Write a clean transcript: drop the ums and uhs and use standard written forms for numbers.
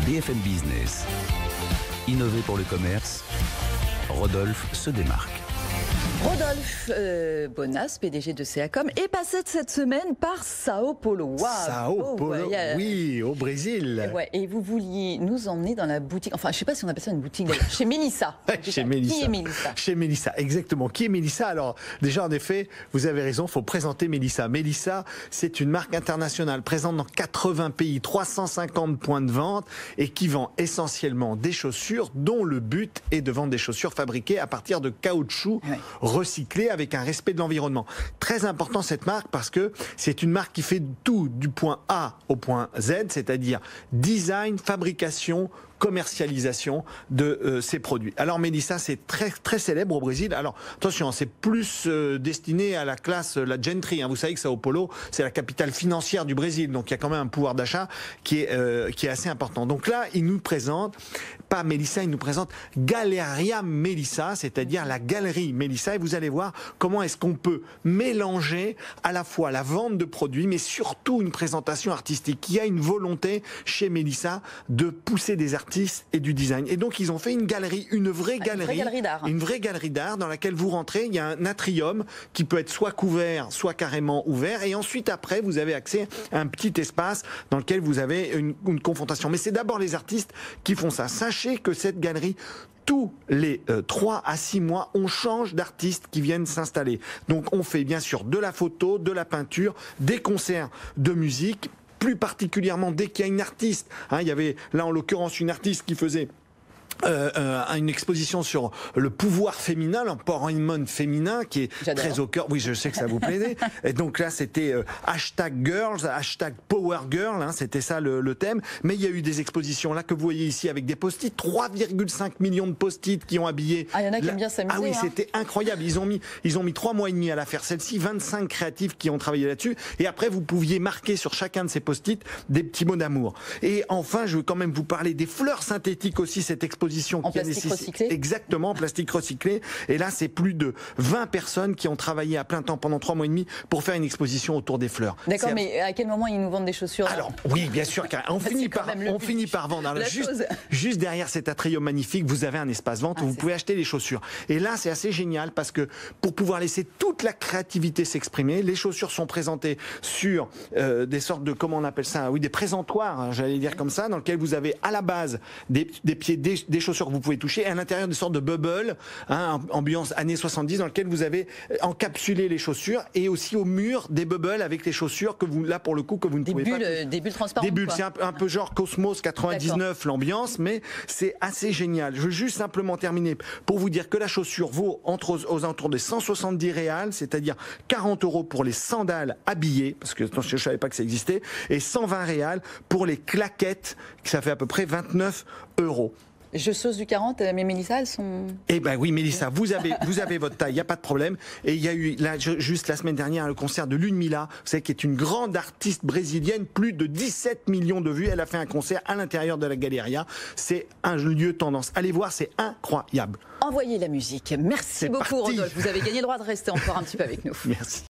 BFM Business. Innover pour le commerce, Rodolphe se démarque. Rodolphe Bonas, PDG de Seacom, est passé cette semaine par Sao Paulo. Wow. Sao Paulo, oui, au Brésil. Ouais, et vous vouliez nous emmener dans la boutique, enfin je ne sais pas si on appelle ça une boutique, chez Mélissa. Chez Mélissa. Qui est Mélissa? Chez Mélissa, exactement. Qui est Mélissa? Alors déjà en effet, vous avez raison, il faut présenter Mélissa. Mélissa, c'est une marque internationale présente dans 80 pays, 350 points de vente et qui vend essentiellement des chaussures dont le but est de vendre des chaussures fabriquées à partir de caoutchouc recyclé avec un respect de l'environnement. Très important cette marque parce que c'est une marque qui fait tout du point A au point Z, c'est-à-dire design, fabrication, commercialisation de ces produits. Alors Mélissa, c'est très célèbre au Brésil. Alors attention, c'est plus destiné à la classe, la gentry. Vous savez que Sao Paulo, c'est la capitale financière du Brésil, donc il y a quand même un pouvoir d'achat qui est assez important. Donc là, il nous présente, pas Mélissa, il nous présente Galeria Mélissa, c'est-à-dire la galerie Mélissa. Et vous allez voir comment est-ce qu'on peut mélanger à la fois la vente de produits, mais surtout une présentation artistique. Il y a une volonté chez Mélissa de pousser des artistes et du design. Et donc, ils ont fait une galerie, une vraie galerie d'art dans laquelle vous rentrez. Il y a un atrium qui peut être soit couvert, soit carrément ouvert. Et ensuite, après, vous avez accès à un petit espace dans lequel vous avez une confrontation. Mais c'est d'abord les artistes qui font ça. Sachez que cette galerie, tous les 3 à 6 mois, on change d'artistes qui viennent s'installer. Donc, on fait bien sûr de la photo, de la peinture, des concerts de musique, plus particulièrement dès qu'il y a une artiste. Il y avait là en l'occurrence une artiste qui faisait une exposition sur le pouvoir féminin, l'empowerment féminin, qui est très au cœur. Oui, je sais que ça vous plaisait. Et donc là, c'était hashtag girls, hashtag power girl, c'était ça le thème. Mais il y a eu des expositions là que vous voyez ici avec des post-it, 3,5 millions de post-it qui ont habillé. Ah, il y en a qui aiment bien s'amuser. Ah oui, c'était incroyable. Ils ont mis 3 mois et demi à la faire celle-ci, 25 créatifs qui ont travaillé là-dessus. Et après, vous pouviez marquer sur chacun de ces post-it des petits mots d'amour. Et enfin, je veux quand même vous parler des fleurs synthétiques aussi, cette exposition. En plastique recyclé. Exactement, en plastique recyclé. Et là, c'est plus de 20 personnes qui ont travaillé à plein temps pendant 3 mois et demi pour faire une exposition autour des fleurs. D'accord, mais à quel moment ils nous vendent des chaussures? Alors, oui, bien sûr, on finit par vendre. Alors, juste derrière cet atrium magnifique, vous avez un espace vente où vous pouvez acheter les chaussures. Et là, c'est assez génial parce que pour pouvoir laisser toute la créativité s'exprimer, les chaussures sont présentées sur des sortes de, comment on appelle ça? Oui, des présentoirs, j'allais dire comme ça, dans lesquels vous avez à la base des pieds, des chaussures que vous pouvez toucher, et à l'intérieur des sortes de bubbles, ambiance années 70, dans lequel vous avez encapsulé les chaussures, et aussi au mur des bubbles avec les chaussures que vous, là pour le coup, que vous ne pouvez pas. Des bulles transparentes. Des bulles, c'est un peu genre Cosmos 99 l'ambiance, mais c'est assez génial. Je veux juste simplement terminer pour vous dire que la chaussure vaut aux alentours des 170 réals, c'est-à-dire 40 € pour les sandales habillées, parce que je ne savais pas que ça existait, et 120 réals pour les claquettes, ça fait à peu près 29 €. Je sauce du 40, mais Mélissa, elles sont... Eh ben oui, Mélissa, vous avez votre taille, il n'y a pas de problème. Et il y a eu, là, juste la semaine dernière, le concert de Ludmilla, vous savez, qui est une grande artiste brésilienne, plus de 17 millions de vues. Elle a fait un concert à l'intérieur de la Galeria. C'est un lieu tendance. Allez voir, c'est incroyable. Envoyez la musique. Merci beaucoup, Rodolphe. Vous avez gagné le droit de rester encore un petit peu avec nous. Merci.